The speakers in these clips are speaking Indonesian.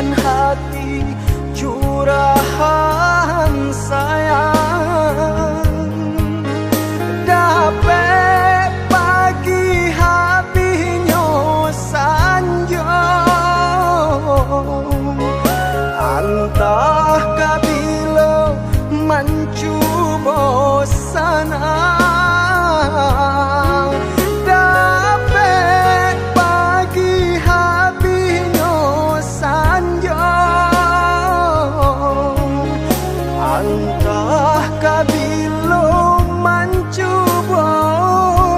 curahan hati, curahan sayang. Dapat pagi habisnya sanjo, antah kabilo mencuba sana. Dapat pagi habisnya sanjo, antah kabilo mencuba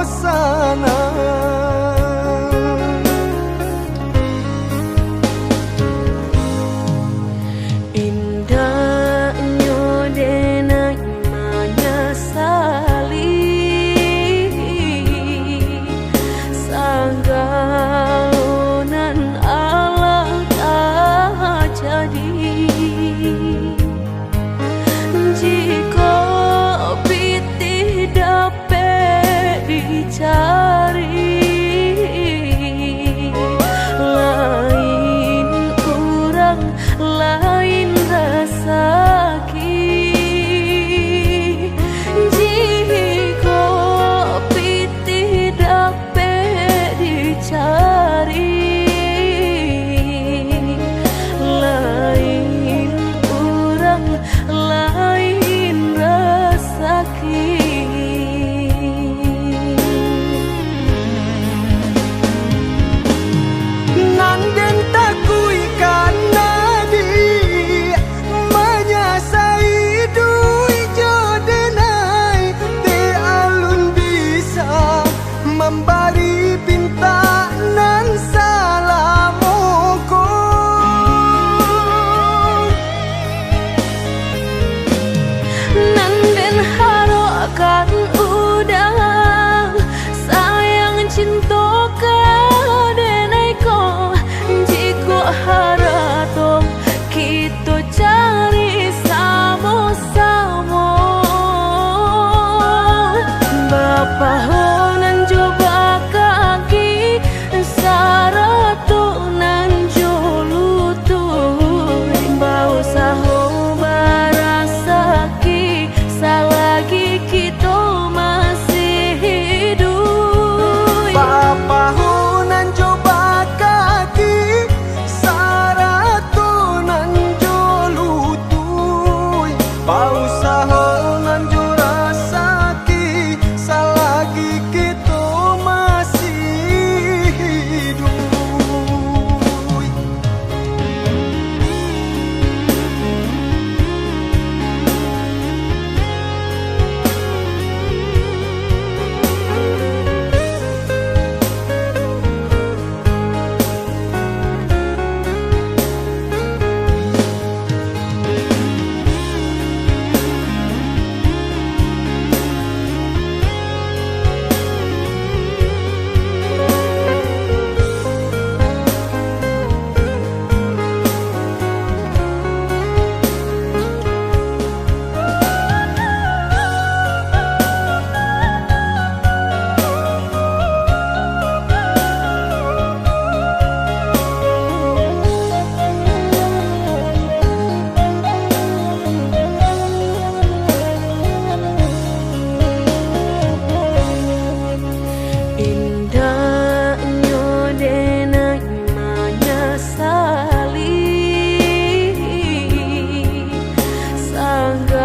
sana. Indahnya denai menyesali sanggalonan Allah tak jadi. Jika pitih dapat dicari, lain orang lain rasaki. Jika pitih dapat dicari, lain orang lain rasaki. Nanden takui karena dia menyasai dui jodenai, te alun bisa memberi pinta nan salamuku. Nanden harokan udang sayang cinta kadenai ko. Jika haratong kita cari sama-sama, Bapa honan coba kaki saratu nan jolutur. Bau saho barasaki selagi kita masih hidup. Bapa hunan coba kaki saratu nan jolutui. Pausaha nan jurasaki selagi kita masih hidup. Indahnya denai menyesali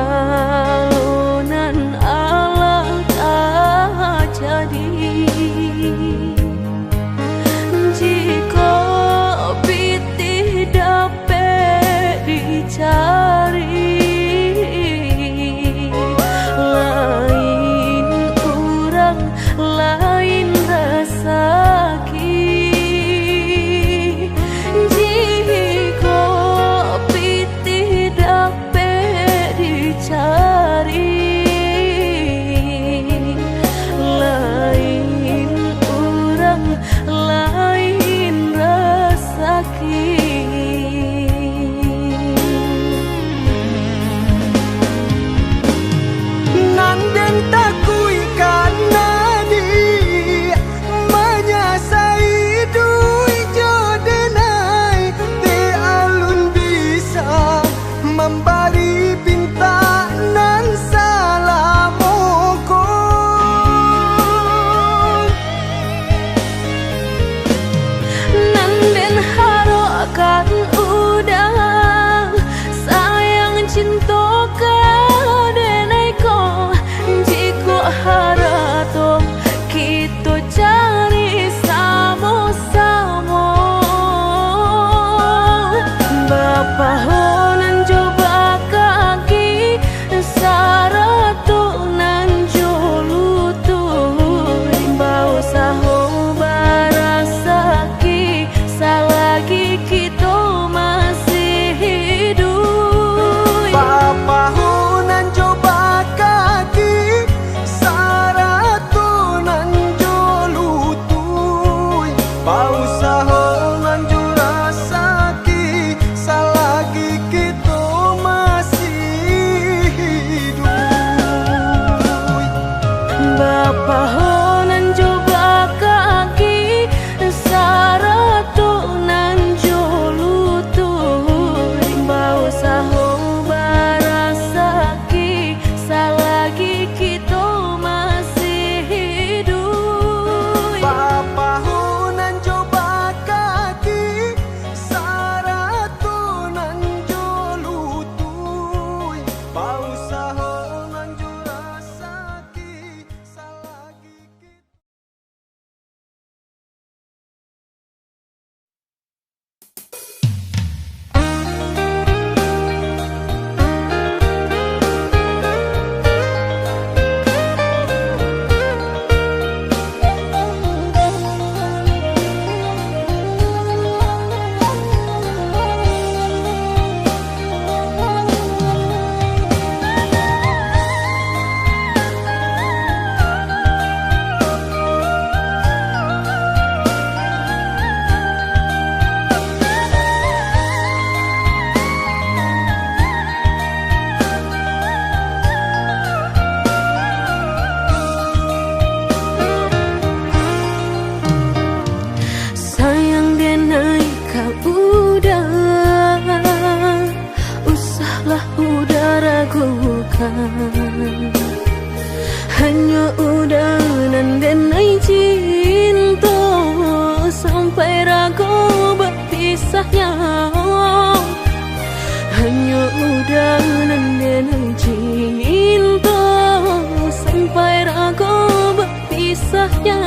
sanggalonan Allah tak jadi. Jika pitih dapat dicari, lain orang lain rasaki. Jika pitih dapat dicari, lain orang lain rasaki. Nanden takui karena dia pisahnya. Hanya udah nendenang cinta sampai ragu berpisahnya.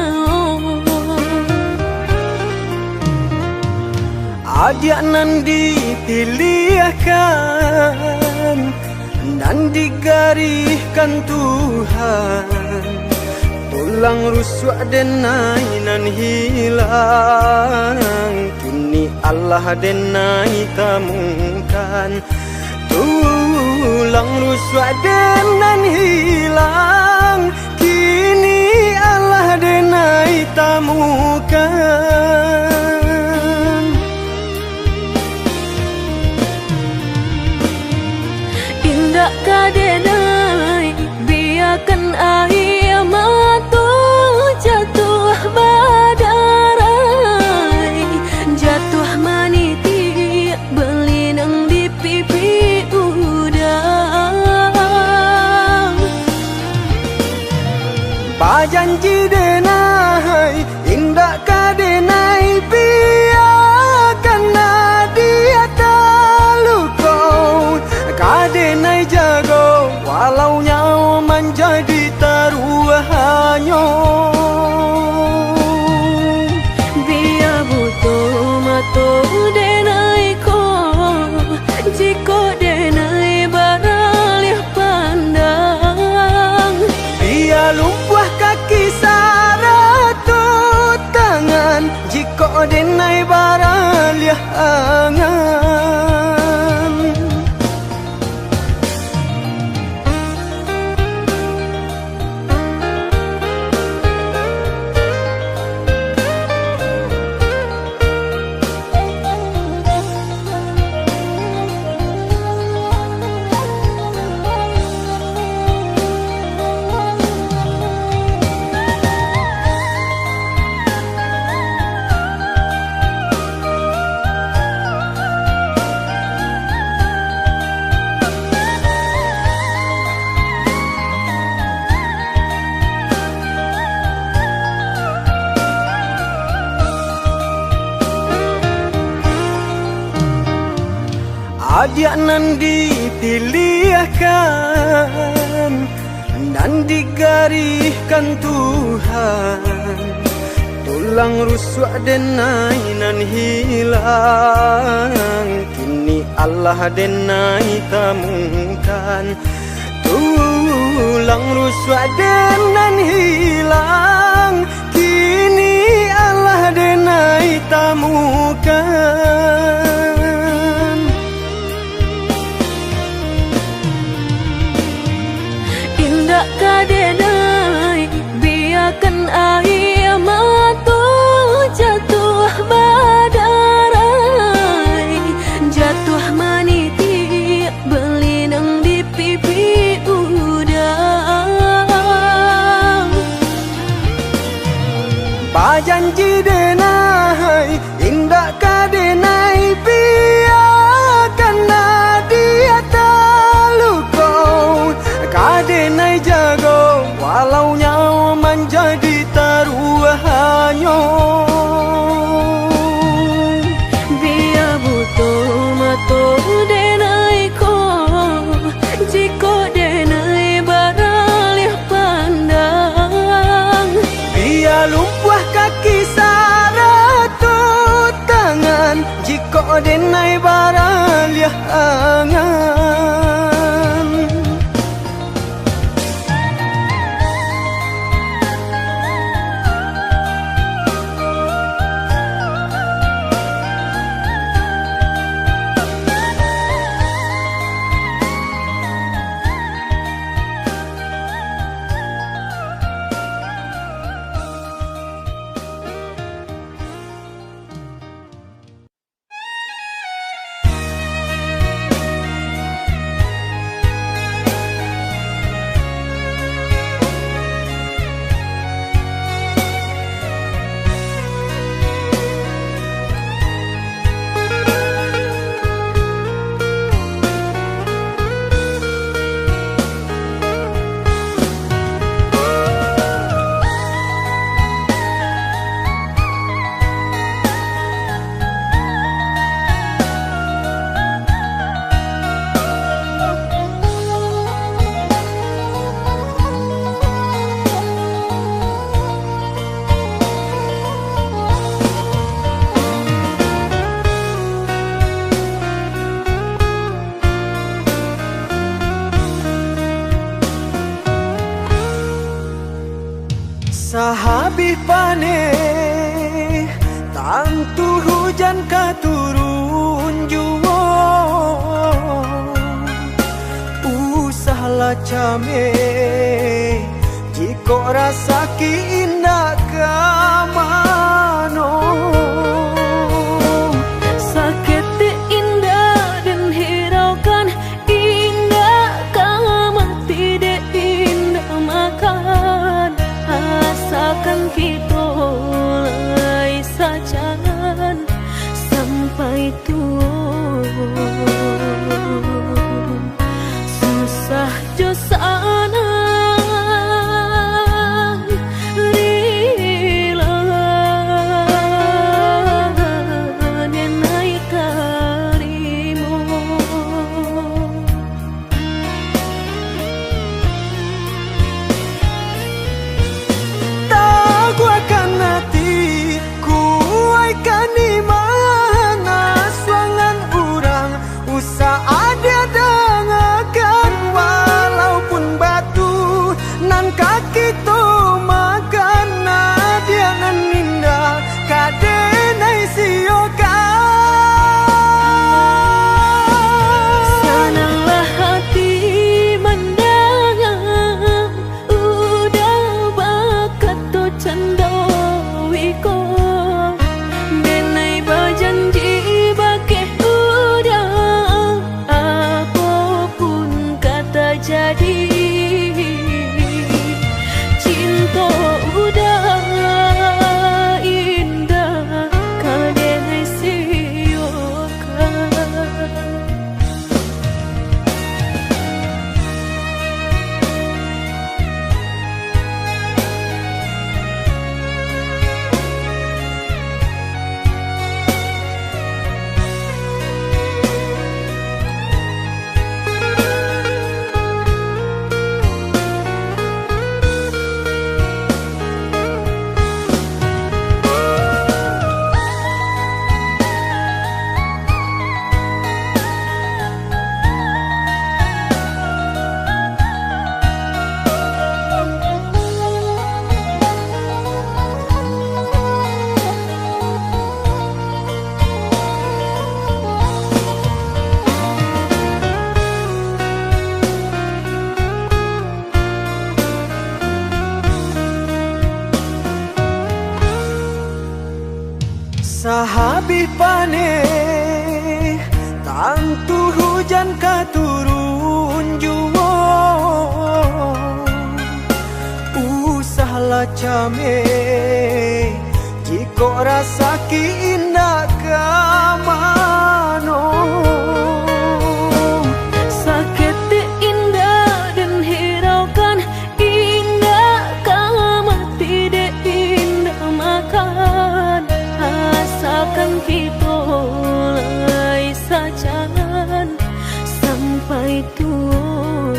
Adik nan dipilihkan dan digariskan Tuhan, tulang rusuk denai nan hilang, kini Allah denai temukan. Tulang rusuk denan hilang, kini Allah denai temukan. Indah kadenai biarkan air mata jatuh badarai, jatuh maniti berlinang di pipi udang. Bajanji denai indah kadenai biarkan dia talukau, kadenai jago walau nyawa menjadi taruhannya. Biar butuh mata denai ko, jika denai baralih pandang. Biar lumpuh kaki saratut tangan, jika denai baralih angan. Adik nan dipilihkan dan digariskan Tuhan, tulang rusuk denai nan hilang, kini Allah denai temukan. Tulang rusuk denan hilang, kini Allah denai temukan. Indah kadenai biarkan air mata jatuh badarai, jatuh maniti berlinang di pipi udang. Bajanji denai indah kadenai biarkan dia talukau, kadenai jago walau nyawa menjadi taruhannya. Biar butuh mata denai ko, jika denai baralih pandang. Biar lumpuh kaki saratut tangan, jika denai baralih angan. Sahabi pane tantu hujan katurun juo usahlah came jiko rasa ki indah kamano sakit indah dan hiraukan indah kama tidak indah makan asalkan kita mulai sajan sampai tua susah jo sana Sahabi pane tantu hujan katurun juo usahlah came jiko rasa ki indah kamano sakit indah dan hiraukan indah kama tidak indah makan asalkan kita mulai sajan sampai tua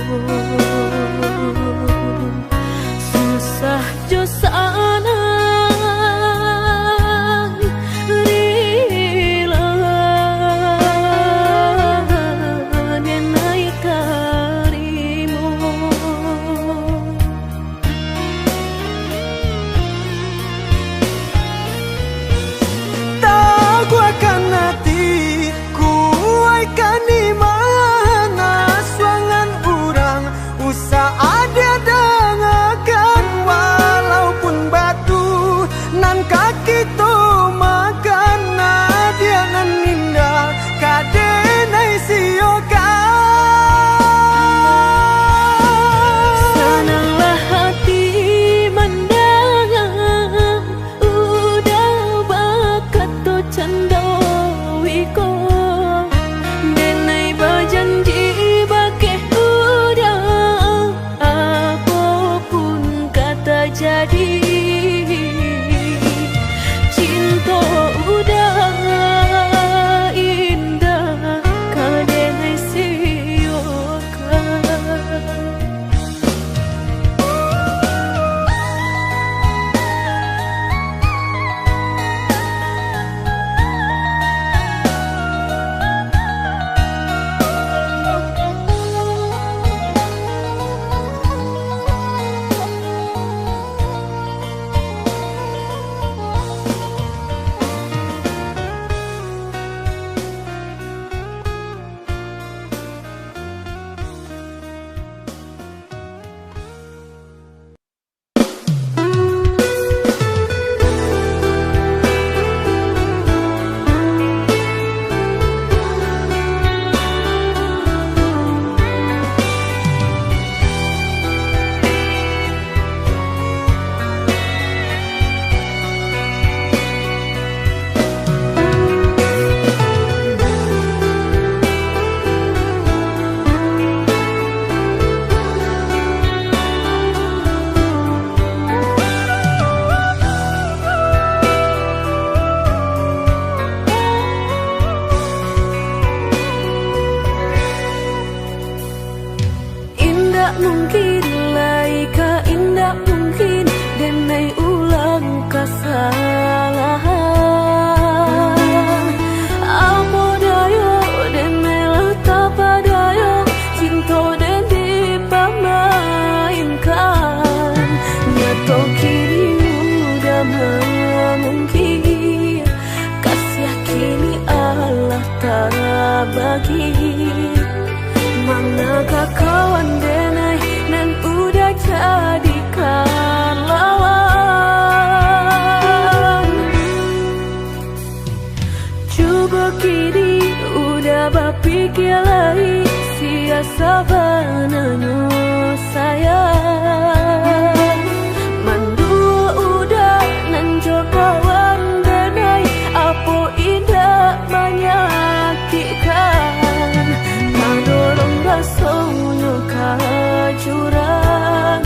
susah jo sana ulang kesalahan. Amo dayo den mela tapadayo, cinta den dipamainkan. Nyato kini udah mungkin, kasih kini Allah tak bagi. Manakah kawan denai dan udah jadikan lawan. Coba kini udah berpikir lagi, siasa bananyo sayang. Mandua udah nanjo kawan denai, apa indah menyakitkan. Madorong rasonyo kajurang,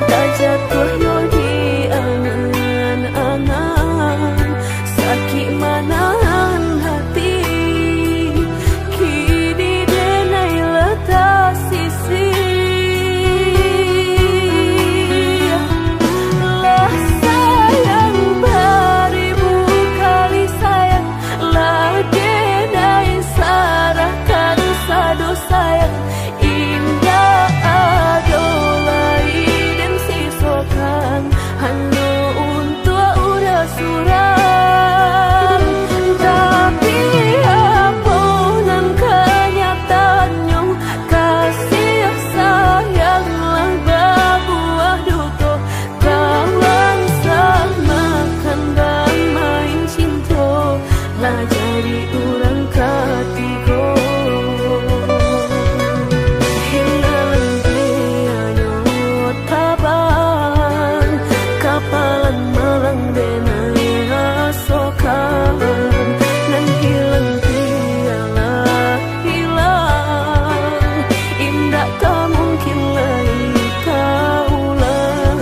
tak jatuh yo di angan-angan. Sakit manahan hati, kini denai letak sisi. Lah sayang beribu kali sayang, lah denai sarahkan sadu sayang. Indah adolai dan sisokan, hanya untuk udah suram. Tapi apa nan kenyataannya, kasih sayanglah berbuah duka. Kawan samakan dan main cinta, lah jadi orang ketiga. Hilang dianya taban, kapalan malang denai rasokan. Dan hilang dialah hilang, indah tak mungkin lagi kaulang.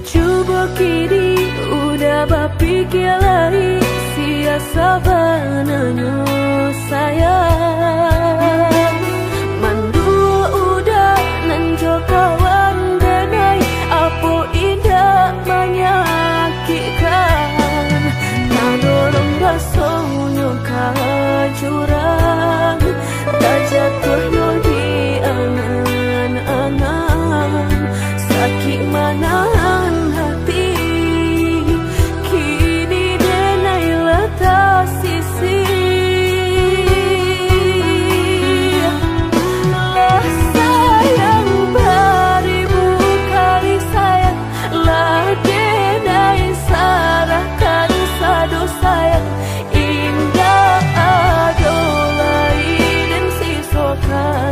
Coba kini udah berpikir lagi, siasa bananyo sayang. Mandua udah nanjo kawan denai, apa indah menyakitkan. Nadorong rasonyo kajurang, tak jatuh yo di angan-angan. Sakit manahan hati, kini denai letak sisi. Lah sayang beribu kali sayang, lah denai sarahkan sadu sayang. Indah adolai dan sisokan,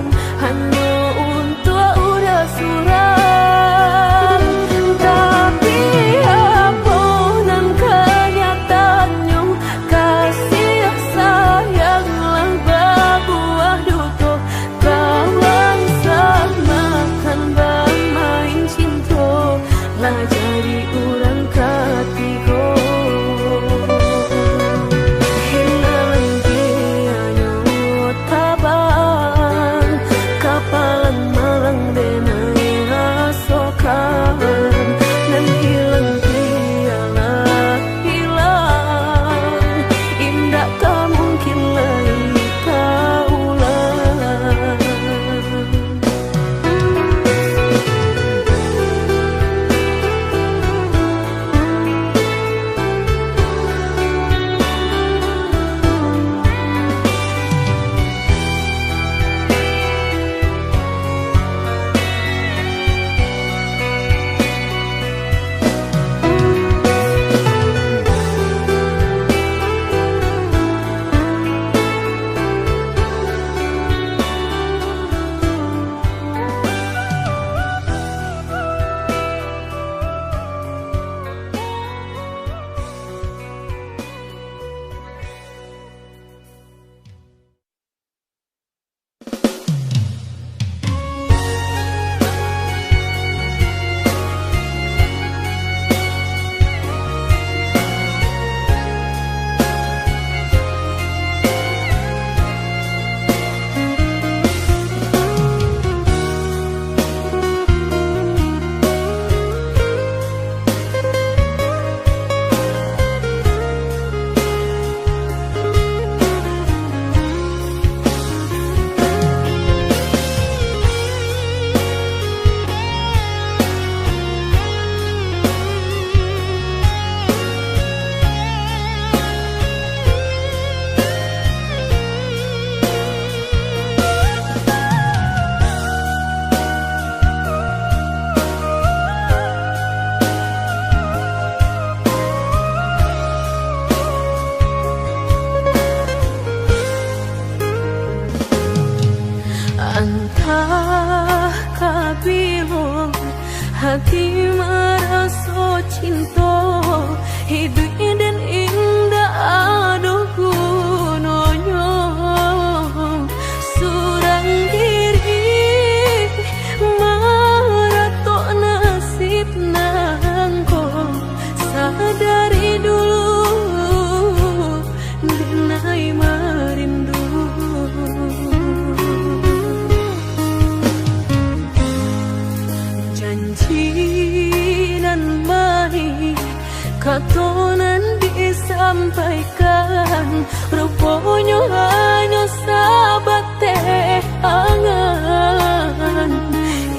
disampaikan, rupanya hanya sahabat teh angan.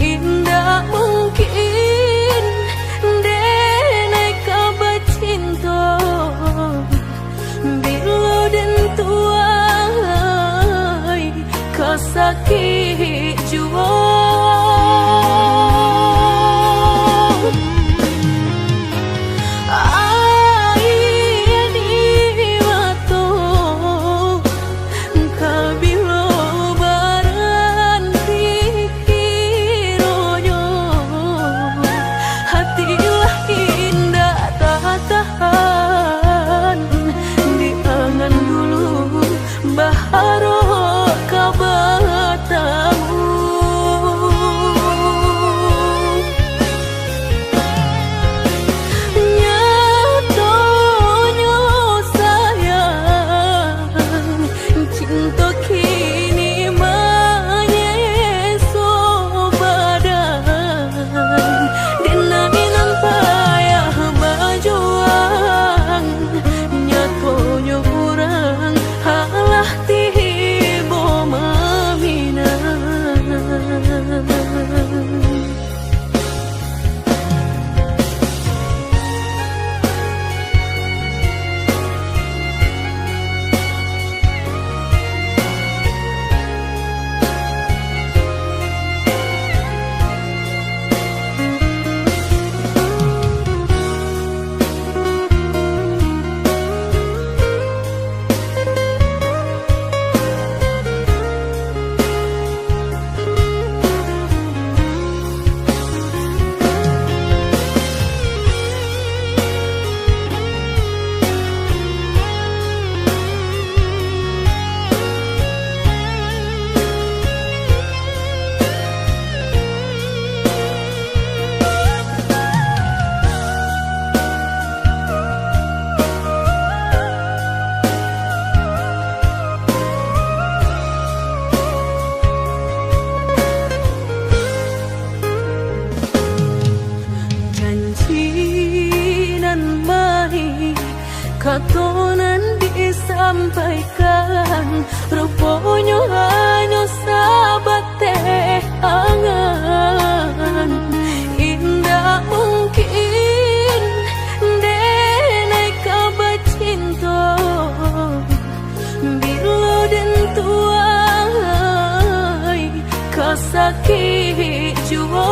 Indah mungkin denai kabar cinta bila dan tuai kasakit jua. Katonan disampaikan, rupanya hanya sahabat teh angan. Indah mungkin denai kabar cinta bila dan tuai kasakit jua.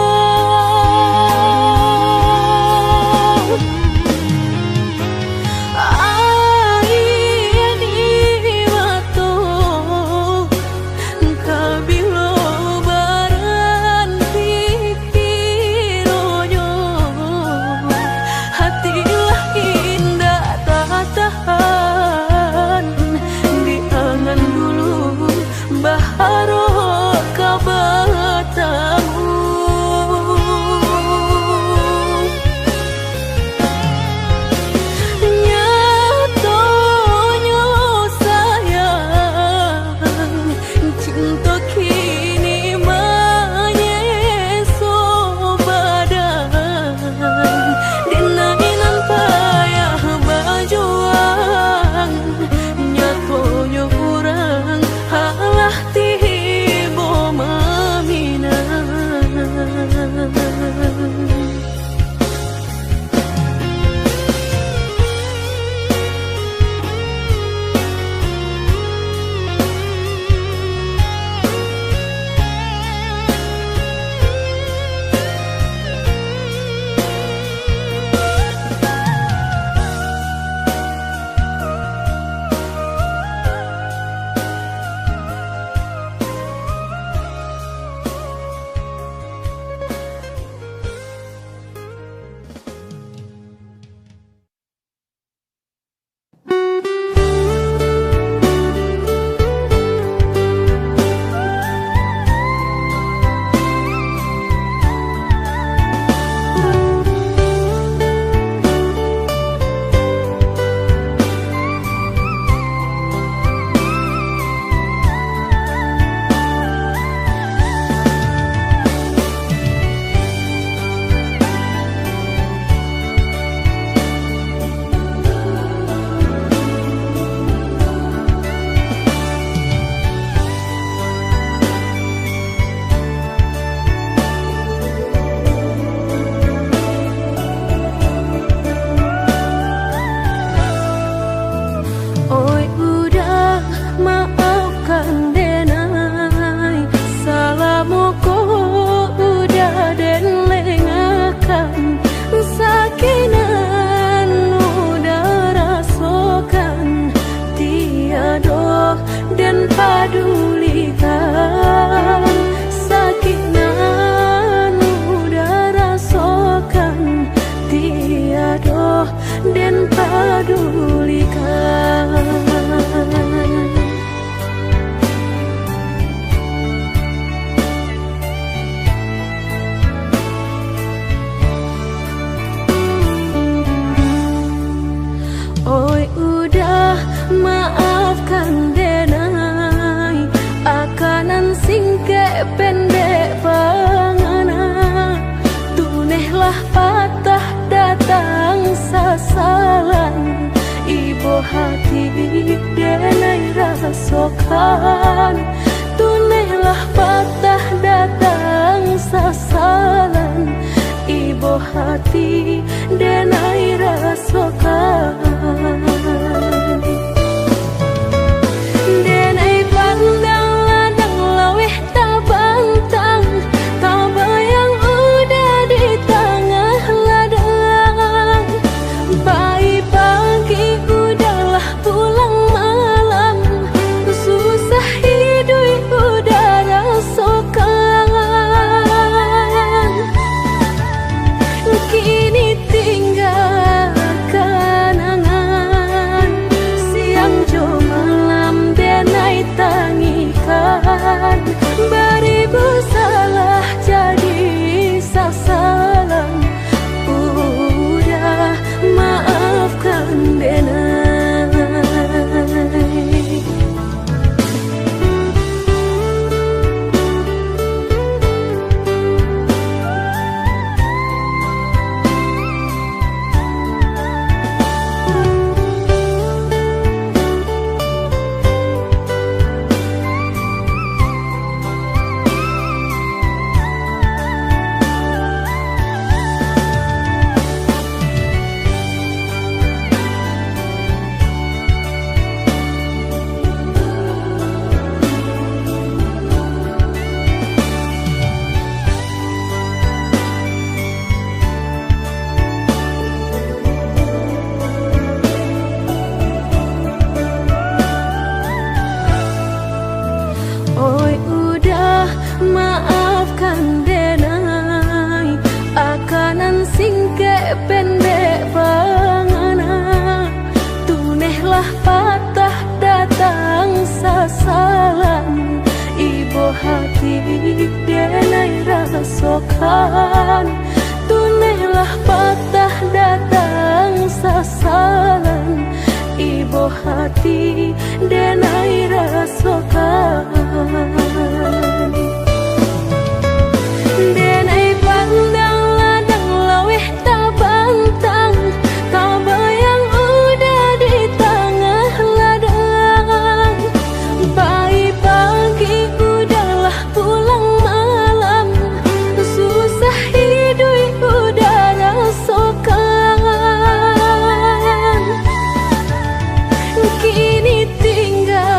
Baharo kabata maafkan denai akanan singke pendek pangana tunehlah patah datang sasalan ibu hati denai rasokan tunehlah patah datang sasalan ibu hati denai rasokan denai pandang ladang laweh tabantang tabayang udah di tengah ladang bayi pagi udahlah pulang malam susah hidup udah rasakan kini tinggal kenangan siang jo malam denai tangikan beribu salah jadi sasalan udah maafkan denai. Oi udah maafkan denai akanan singke pendek pangana tunehlah patah datang sasalan ibu hati denai rasokan tunehlah patah datang sasalan ibu hati denai rasokan denai pandang ladang laweh tabantang tabayang udah di tengah ladang bayi pagi udahlah pulang malam susah hidup udah rasakan kini tinggal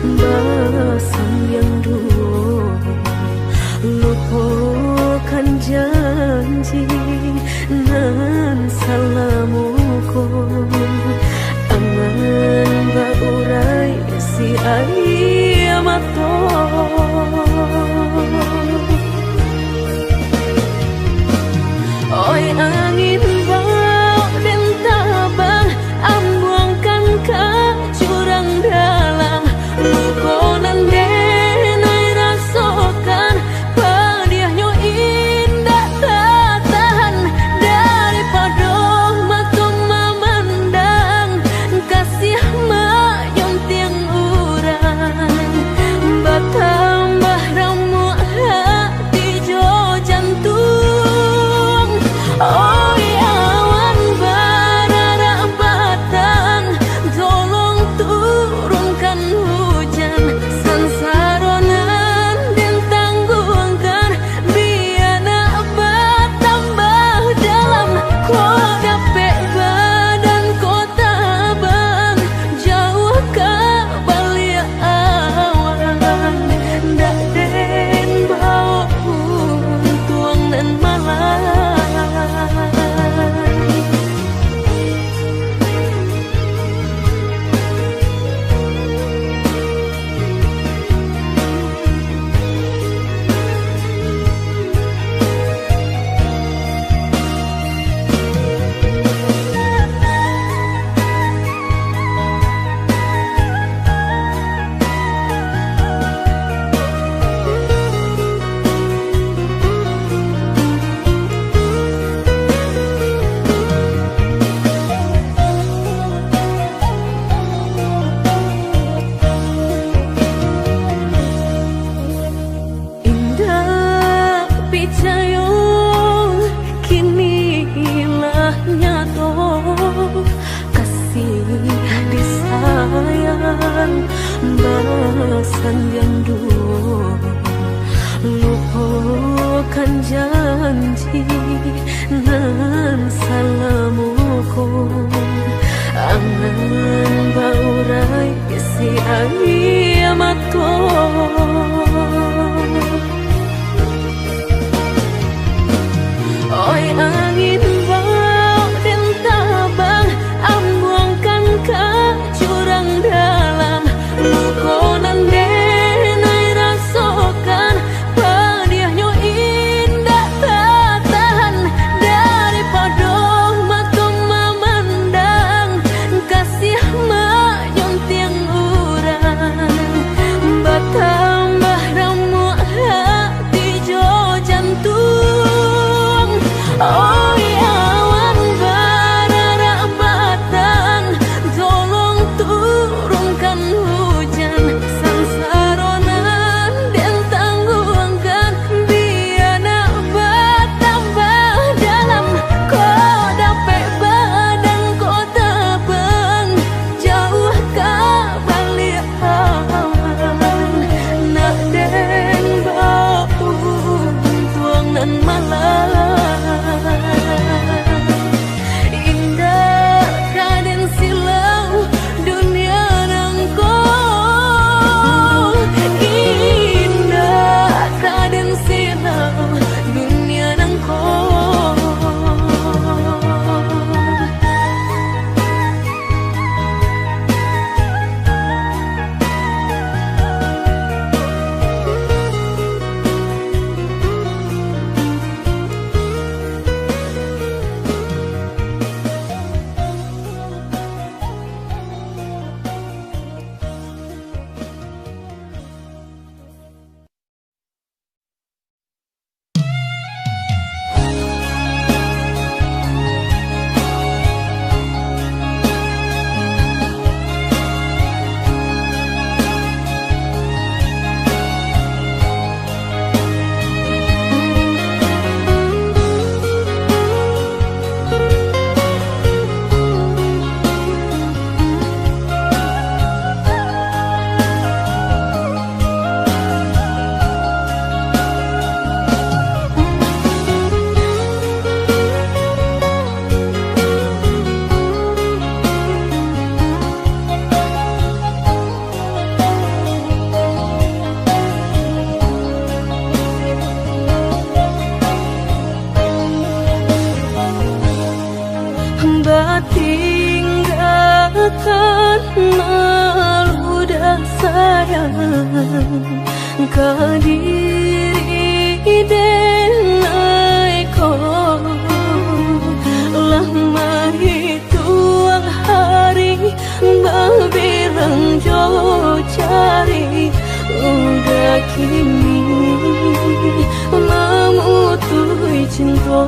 Basan yang dulu lupakan janji nan salamuku angan baurai si ayamato oi angin bau dan tabang ambuangkan ke jurang dalam lukonan denai rasakan padiahnya indah tak tahan daripada mata memandang kasih mayung tiang urang bertambah ramu hati jo jantung oi awan barara batang tolong turunkan hujan sansaronan dan tanggungkan biana bertambah dalam kau dapet badan kota bang jauh ke balik awan dak den bau tuang dan malam basan yang dulu lupakan janji nan salamuku angan baurai si ayamato oi angin bau dan tabang ambuangkan ke jurang dalam lukonan denai rasakan padiahnya indah tak tahan daripada mata memandang kasih mayung tiang urang akan meludah sayang kadiri denai ko lama hituang hari babilang jo cari udah kini memutui cinta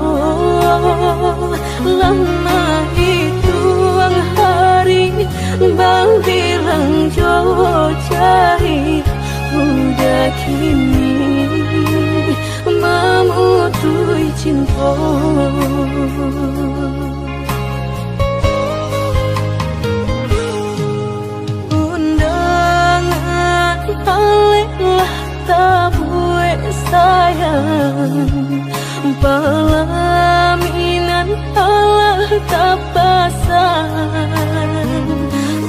lama hituang hari babilang jo cari udah kini memutui cinta. Undangan aleklah tabue sayang pelaminan Allah tak pasang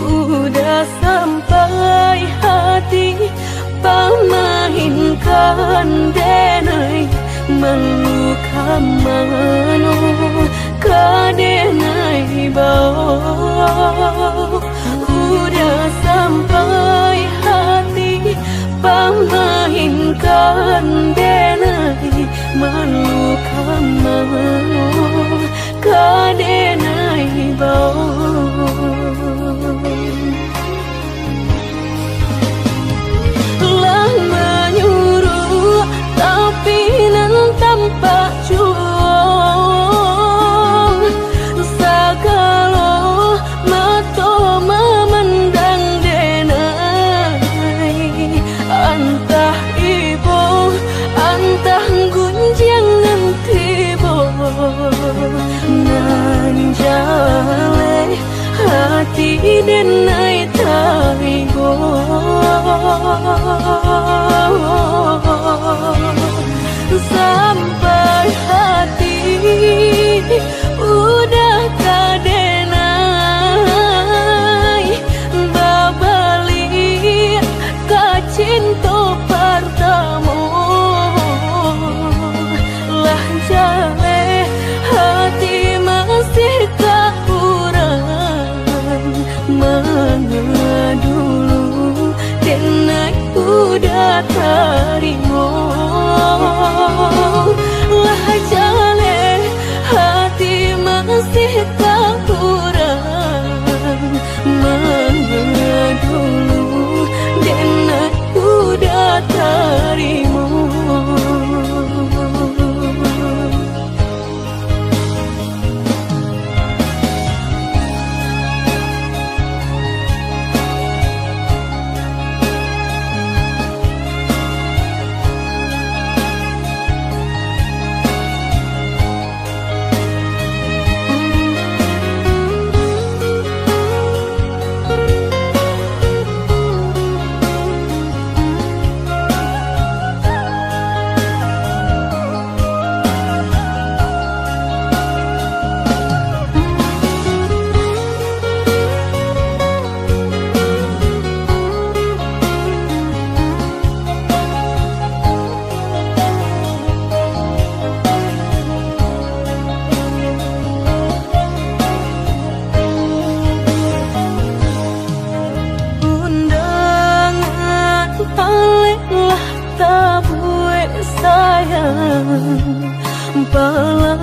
udah sampai hati pamahinkan denai meluka mano kadenai bau udah sampai hati pamahinkan denai meluka mano kadenai bau menyuruh tapi nan tanpa juang sagalo mato memandang denai antah ibu antah gunjangan tibo nan jale hati denai taigo sampai hati udah kadenai babali kacinto pertama lah jale hati masih kurang mana dulu denai udah terima lah jale hati masih kurang mana dulu denai udah terima.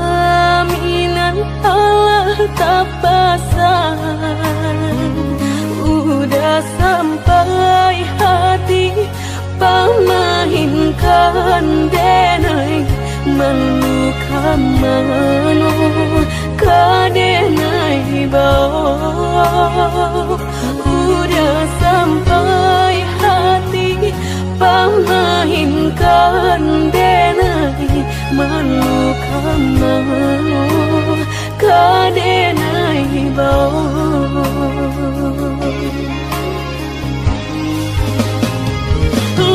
Pelaminan Allah tak pasang udah sampai hati pamahinkan denai meluka mano kadenai bau udah sampai hati pamahinkan denai meluka mano kadenai bau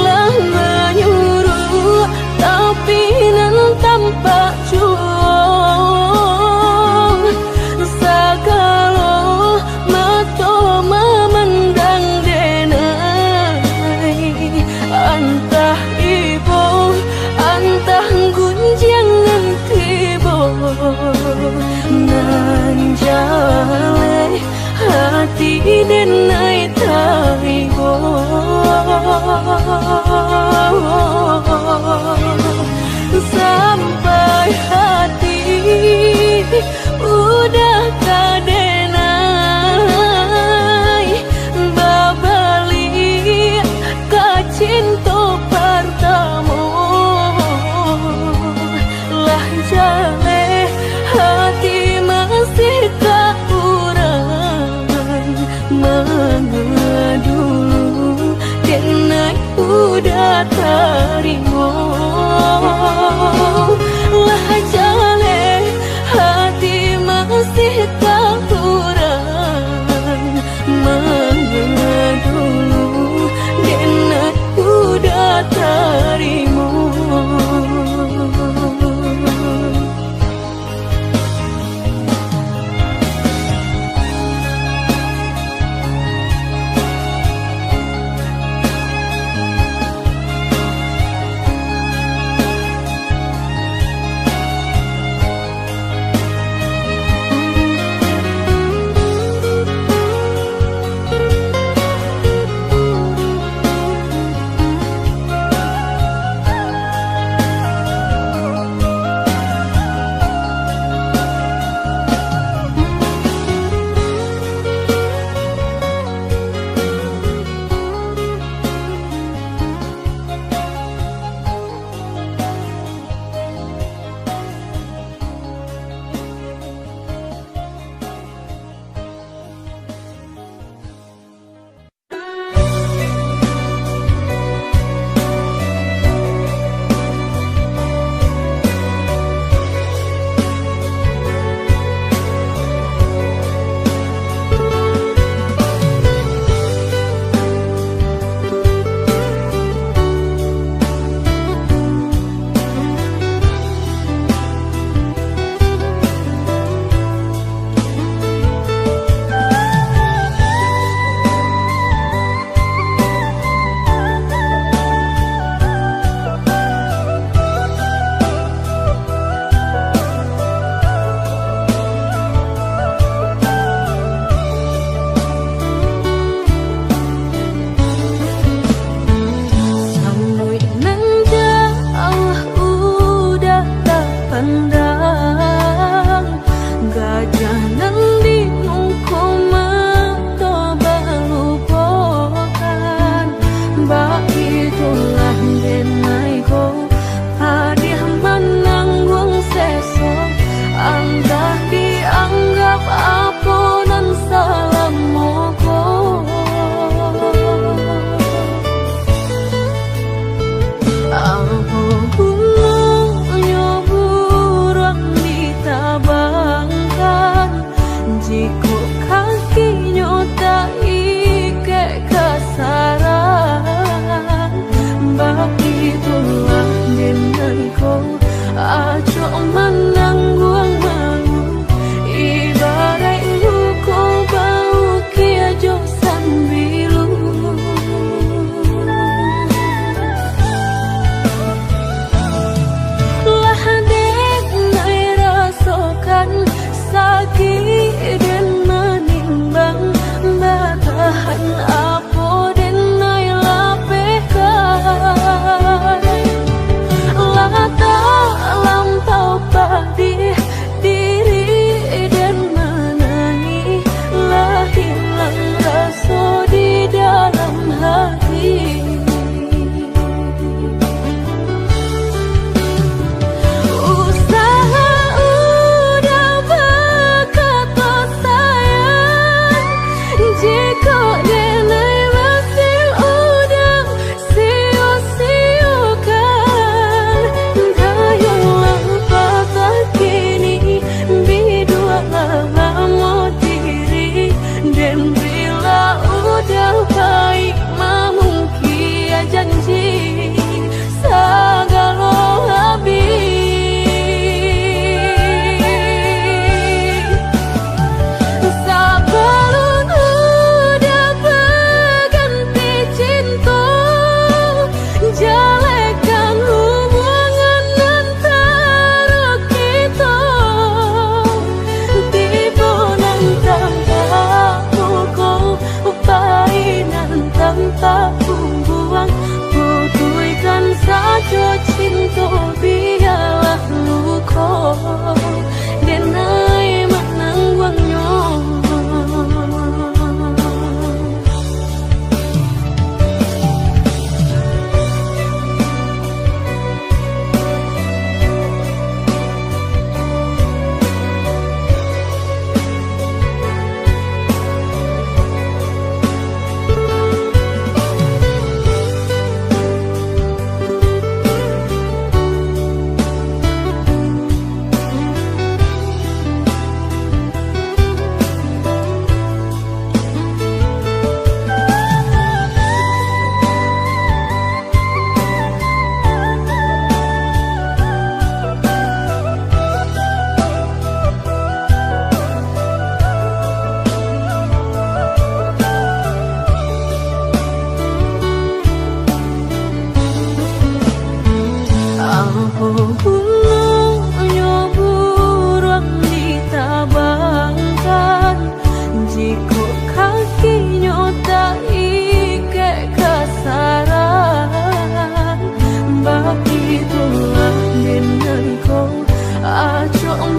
lah menyuruh tapi nan tanpa cukup tarimo. Lah jale hati masih tak kurang mengadulu dan udah tarimo.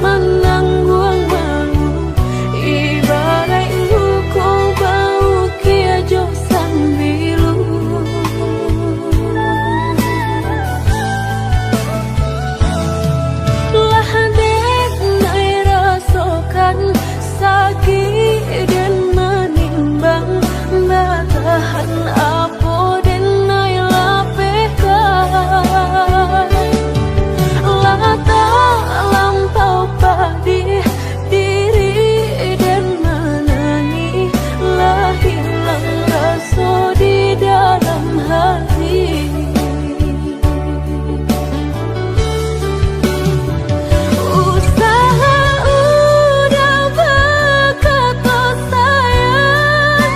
menangguang malu ibarat luka bau kia jo sambilu lah dek nai rasakan sakit dan menimbang batahan apa dan nai lapehkan lah tak lampau pedih diri dan menangis lah hilang rasa di dalam hati usaha udah berkata sayang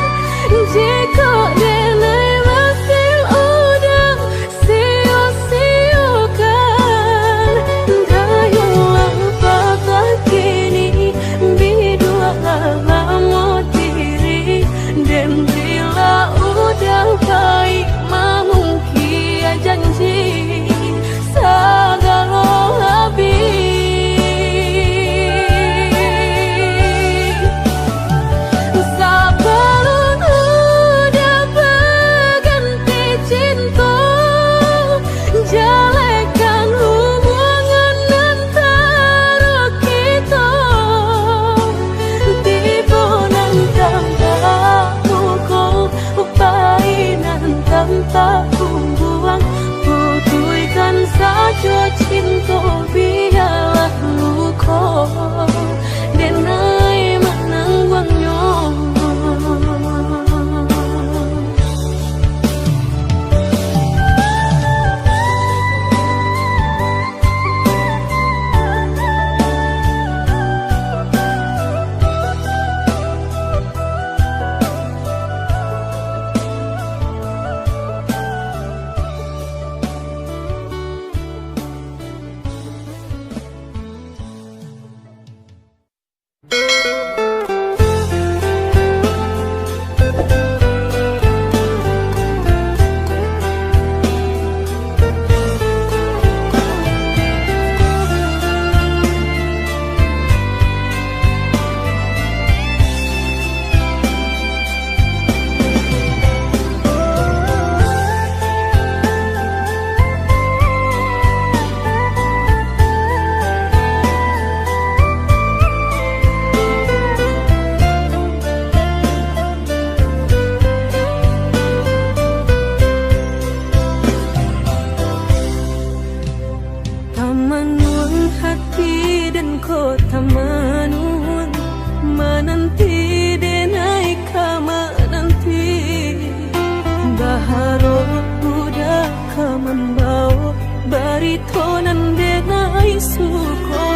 jika denai hasil udah sia-siakan dayulah patah kini bidua lama diri dan bila udah baik memungkia janji segala habis sabar udah berganti cinta jalekan hubungan antara kita tiba nantang pukul painan tanpa pembuang putuikan saja cinta biarlah luka denai menangguangnya Tamanun hati dan kota manun menanti denai kama nanti baharo udah kamambau baritonan denai suko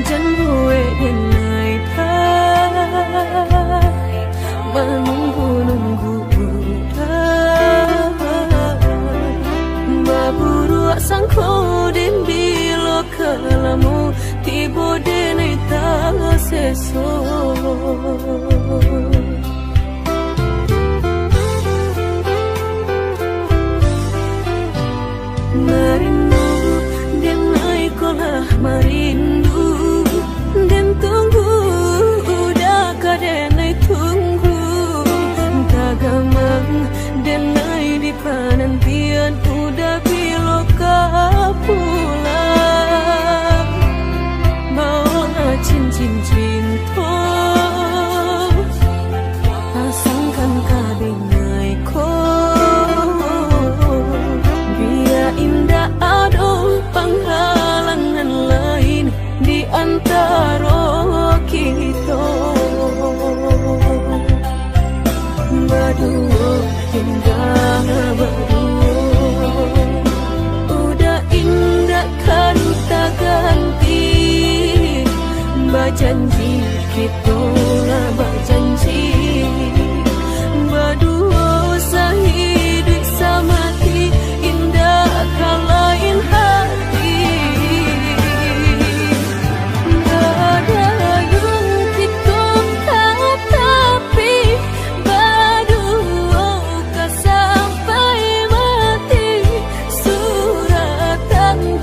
janwe denai tai menunggu-nunggu baburu sangko den bilo kalamu tibo denai ta seso merindu denai kolah merindu dan tunggu udah kadenai tunggu tagamang denai di penantian udah biloka pulang bawa cincin cinta pasangkan kadenai ko biar indah ada penghalangan lain di antara kita berdua indah berdua udah indah kan tak ganti berjanji kita berjanji berdua sehidup semati indah kan lain hati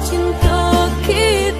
cinta kita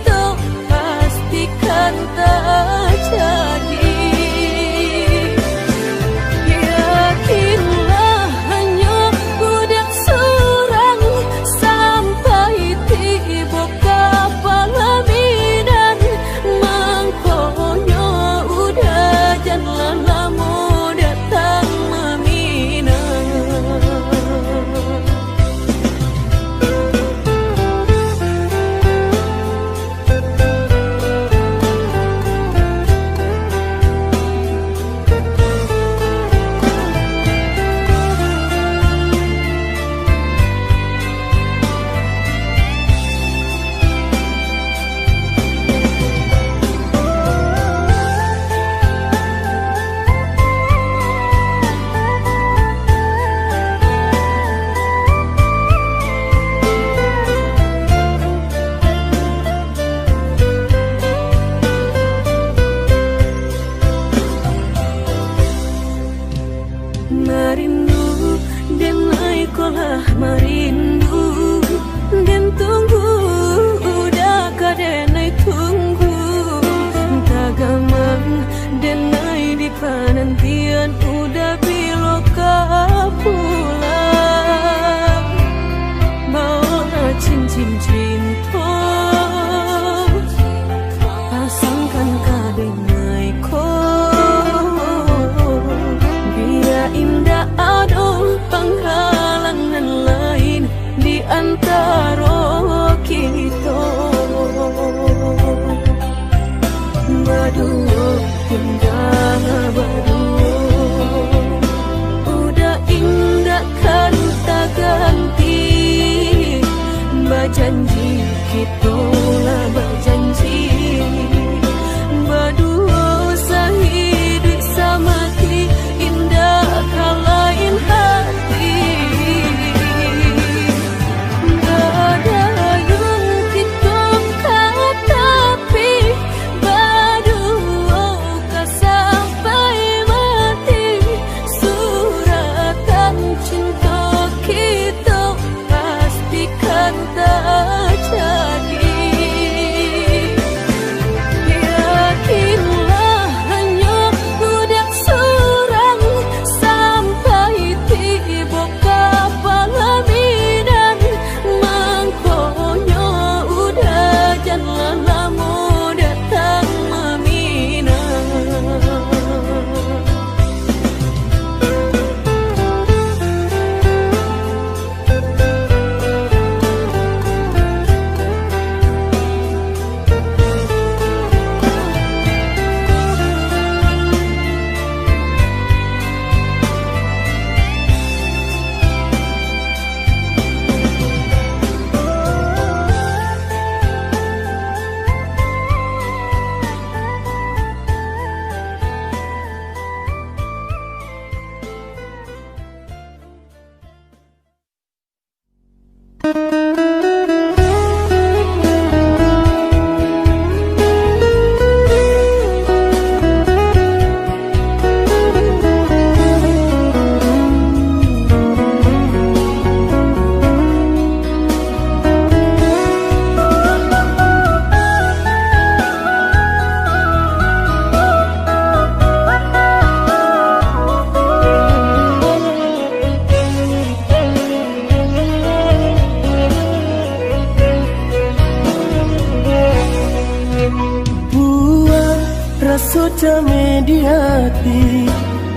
sudah mediati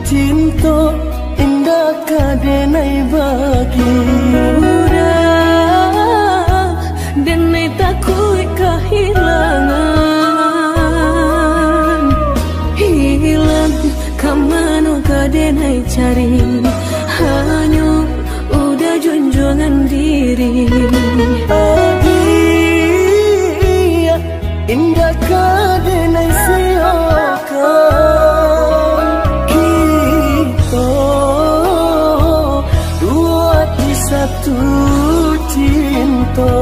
cinta indah kadenai bagi udah denai takui kehilangan hilang kamano kadenai cari hanya udah junjungan diri indah kadenai siakan kita dua di satu cinta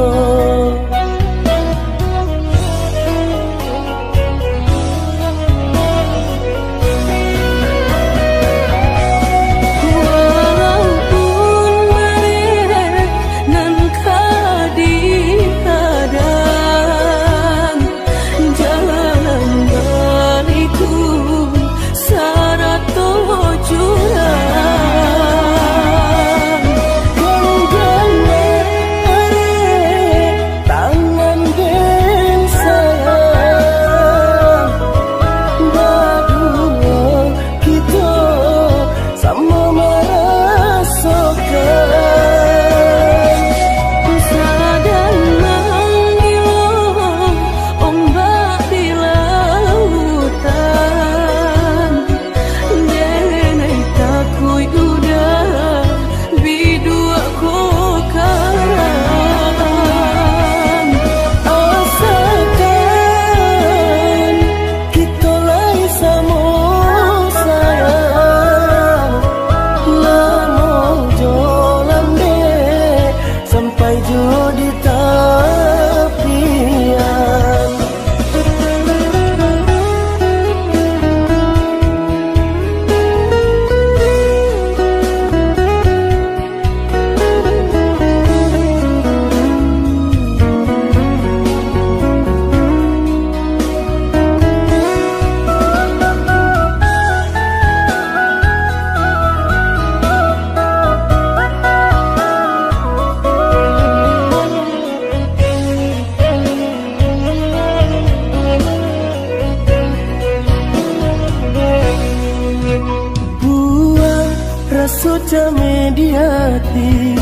sudah mediati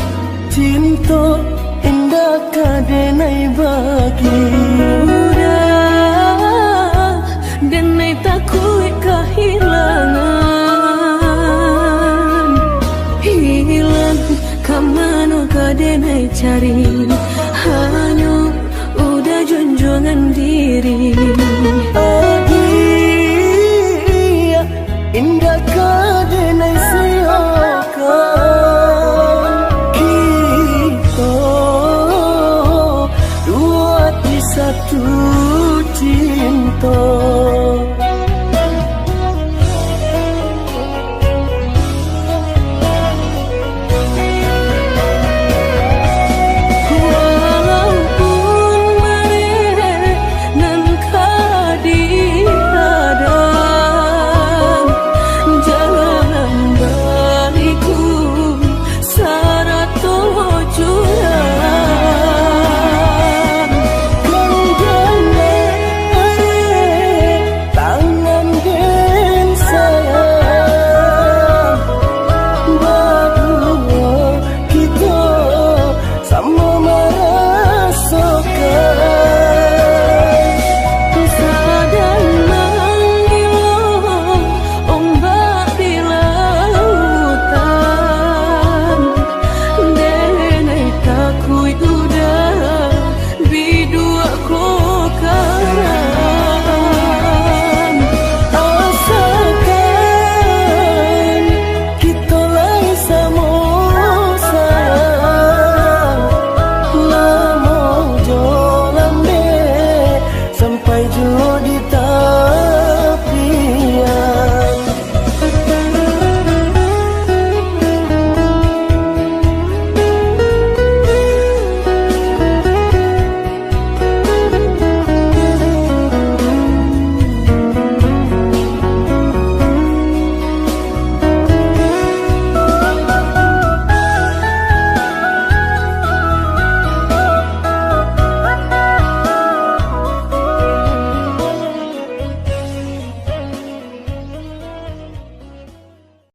cinta indah kadenai bagi udah denai takui kehilangan hilang kamano kadenai cari hanya udah junjungan diri indah kadenai siakan kita dua di satu cinta